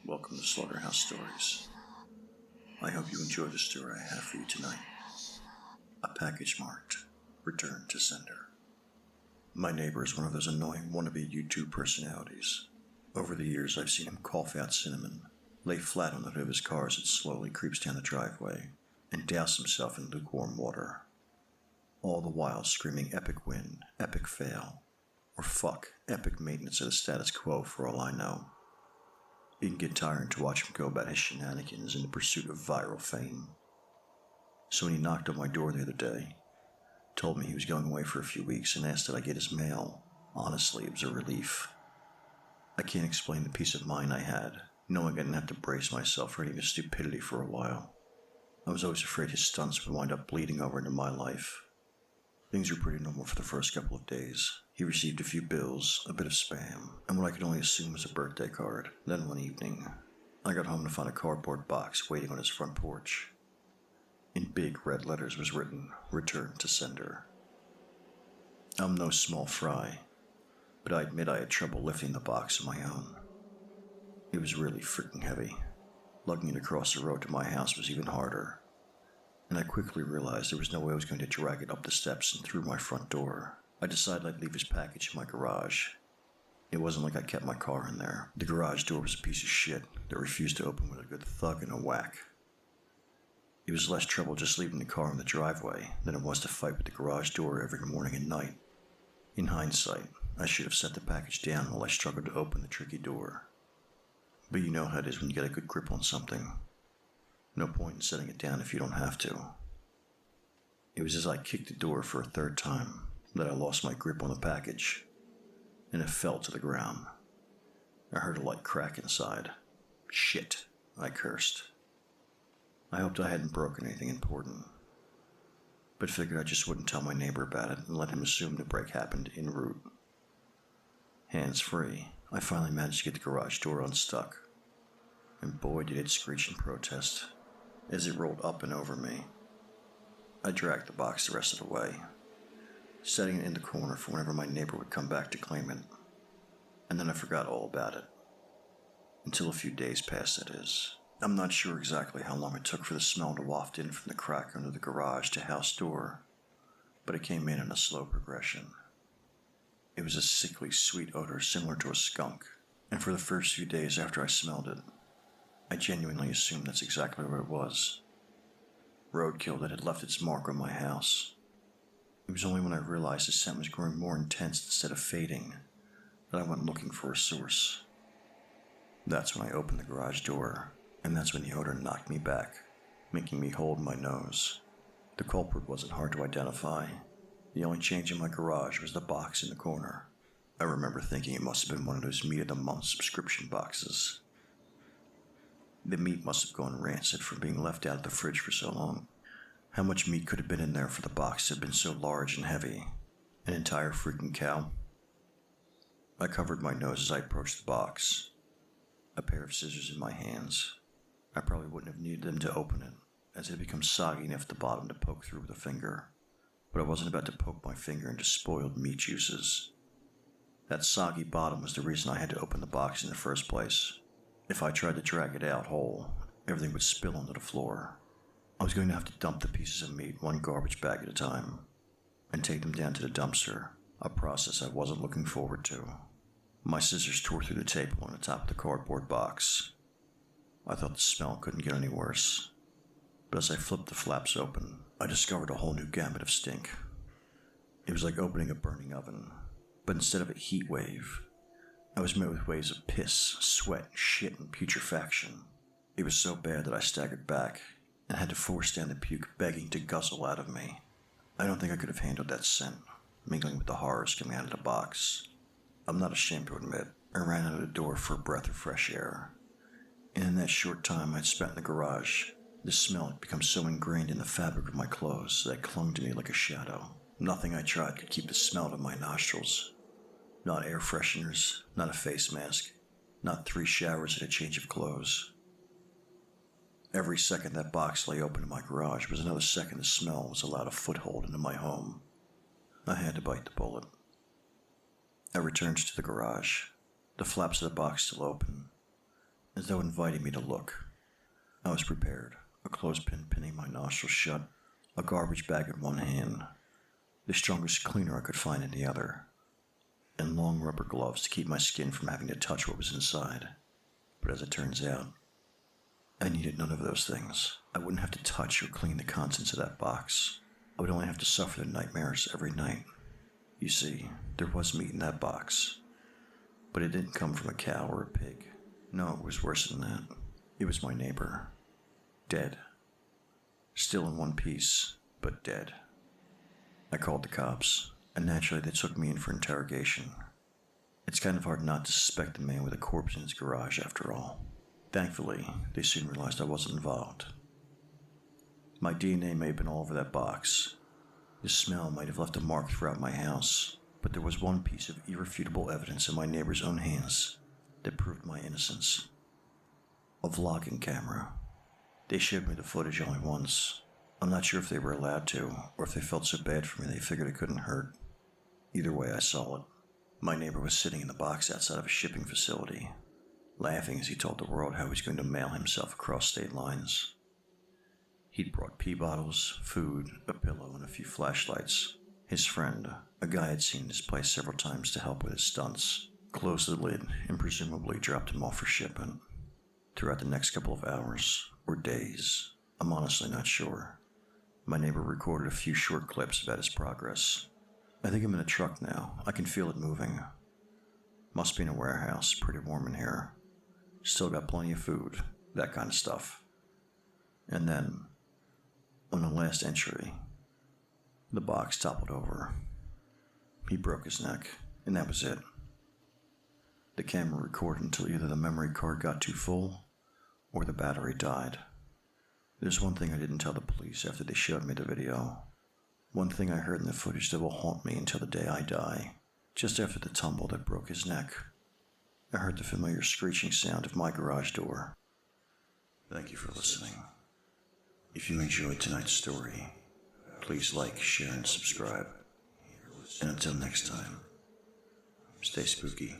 Welcome to Slaughterhouse Stories. I hope you enjoy the story I have for you tonight. A package marked, Return to Sender. My neighbor is one of those annoying wannabe YouTube personalities. Over the years, I've seen him cough out cinnamon, lay flat on the hood of his car as it slowly creeps down the driveway, and douse himself in lukewarm water. All the while screaming epic win, epic fail, or fuck, epic maintenance of the status quo for all I know. It can get tiring to watch him go about his shenanigans in the pursuit of viral fame. So when he knocked on my door the other day, told me he was going away for a few weeks and asked that I get his mail, honestly, it was a relief. I can't explain the peace of mind I had, knowing I didn't have to brace myself for any of his stupidity for a while. I was always afraid his stunts would wind up bleeding over into my life. Things were pretty normal for the first couple of days. He received a few bills, a bit of spam, and what I could only assume was a birthday card. Then one evening, I got home to find a cardboard box waiting on his front porch. In big red letters was written, Return to Sender. I'm no small fry, but I admit I had trouble lifting the box on my own. It was really freaking heavy. Lugging it across the road to my house was even harder, and I quickly realized there was no way I was going to drag it up the steps and through my front door. I decided I'd leave his package in my garage. It wasn't like I kept my car in there. The garage door was a piece of shit that refused to open with a good thug and a whack. It was less trouble just leaving the car in the driveway than it was to fight with the garage door every morning and night. In hindsight, I should have set the package down while I struggled to open the tricky door. But you know how it is when you get a good grip on something. No point in setting it down if you don't have to. It was as I kicked the door for a third time that I lost my grip on the package, and it fell to the ground. I heard a light crack inside. Shit, I cursed. I hoped I hadn't broken anything important, but figured I just wouldn't tell my neighbor about it and let him assume the break happened en route. Hands free, I finally managed to get the garage door unstuck, and boy did it screech in protest as it rolled up and over me. I dragged the box the rest of the way, setting it in the corner for whenever my neighbor would come back to claim it, and then I forgot all about it. Until a few days passed, that is. I'm not sure exactly how long it took for the smell to waft in from the crack under the garage to house door, but it came in a slow progression. It was a sickly sweet odor similar to a skunk, and for the first few days after I smelled it, I genuinely assumed that's exactly what it was. Roadkill that had left its mark on my house. It was only when I realized the scent was growing more intense instead of fading that I went looking for a source. That's when I opened the garage door, and that's when the odor knocked me back, making me hold my nose. The culprit wasn't hard to identify. The only change in my garage was the box in the corner. I remember thinking it must have been one of those meat of the month subscription boxes. The meat must have gone rancid from being left out of the fridge for so long. How much meat could have been in there for the box to have been so large and heavy? An entire freaking cow? I covered my nose as I approached the box, a pair of scissors in my hands. I probably wouldn't have needed them to open it, as it had become soggy enough at the bottom to poke through with a finger. But I wasn't about to poke my finger into spoiled meat juices. That soggy bottom was the reason I had to open the box in the first place. If I tried to drag it out whole, everything would spill onto the floor. I was going to have to dump the pieces of meat one garbage bag at a time, and take them down to the dumpster, a process I wasn't looking forward to. My scissors tore through the tape on the top of the cardboard box. I thought the smell couldn't get any worse, but as I flipped the flaps open, I discovered a whole new gamut of stink. It was like opening a burning oven, but instead of a heat wave, I was met with waves of piss, sweat, shit, and putrefaction. It was so bad that I staggered back and had to force down the puke begging to guzzle out of me. I don't think I could have handled that scent, mingling with the horrors coming out of the box. I'm not ashamed to admit, I ran out of the door for a breath of fresh air. And in that short time I'd spent in the garage, the smell had become so ingrained in the fabric of my clothes that it clung to me like a shadow. Nothing I tried could keep the smell out of my nostrils. Not air fresheners, not a face mask, not 3 showers and a change of clothes. Every second that box lay open in my garage was another second the smell was allowed a foothold into my home. I had to bite the bullet. I returned to the garage, the flaps of the box still open, as though inviting me to look. I was prepared, a clothespin pinning my nostrils shut, a garbage bag in one hand, the strongest cleaner I could find in the other, and long rubber gloves to keep my skin from having to touch what was inside. But as it turns out, I needed none of those things. I wouldn't have to touch or clean the contents of that box. I would only have to suffer the nightmares every night. You see, there was meat in that box, but it didn't come from a cow or a pig. No, it was worse than that. It was my neighbor. Dead. Still in one piece, but dead. I called the cops, and naturally they took me in for interrogation. It's kind of hard not to suspect the man with a corpse in his garage after all. Thankfully, they soon realized I wasn't involved. My DNA may have been all over that box. The smell might have left a mark throughout my house, but there was one piece of irrefutable evidence in my neighbor's own hands that proved my innocence. A vlogging camera. They showed me the footage only once. I'm not sure if they were allowed to, or if they felt so bad for me they figured it couldn't hurt. Either way, I saw it. My neighbor was sitting in the box outside of a shipping facility, laughing as he told the world how he was going to mail himself across state lines. He'd brought pee bottles, food, a pillow, and a few flashlights. His friend, a guy I'd seen in his place several times to help with his stunts, closed the lid and presumably dropped him off for shipment. Throughout the next couple of hours, or days, I'm honestly not sure, my neighbor recorded a few short clips about his progress. I think I'm in a truck now. I can feel it moving. Must be in a warehouse, pretty warm in here. Still got plenty of food, that kind of stuff. And then, on the last entry, the box toppled over. He broke his neck, and that was it. The camera recorded until either the memory card got too full, or the battery died. There's one thing I didn't tell the police after they showed me the video. One thing I heard in the footage that will haunt me until the day I die. Just after the tumble that broke his neck, I heard the familiar screeching sound of my garage door. Thank you for listening. If you enjoyed tonight's story, please like, share, and subscribe. And until next time, stay spooky.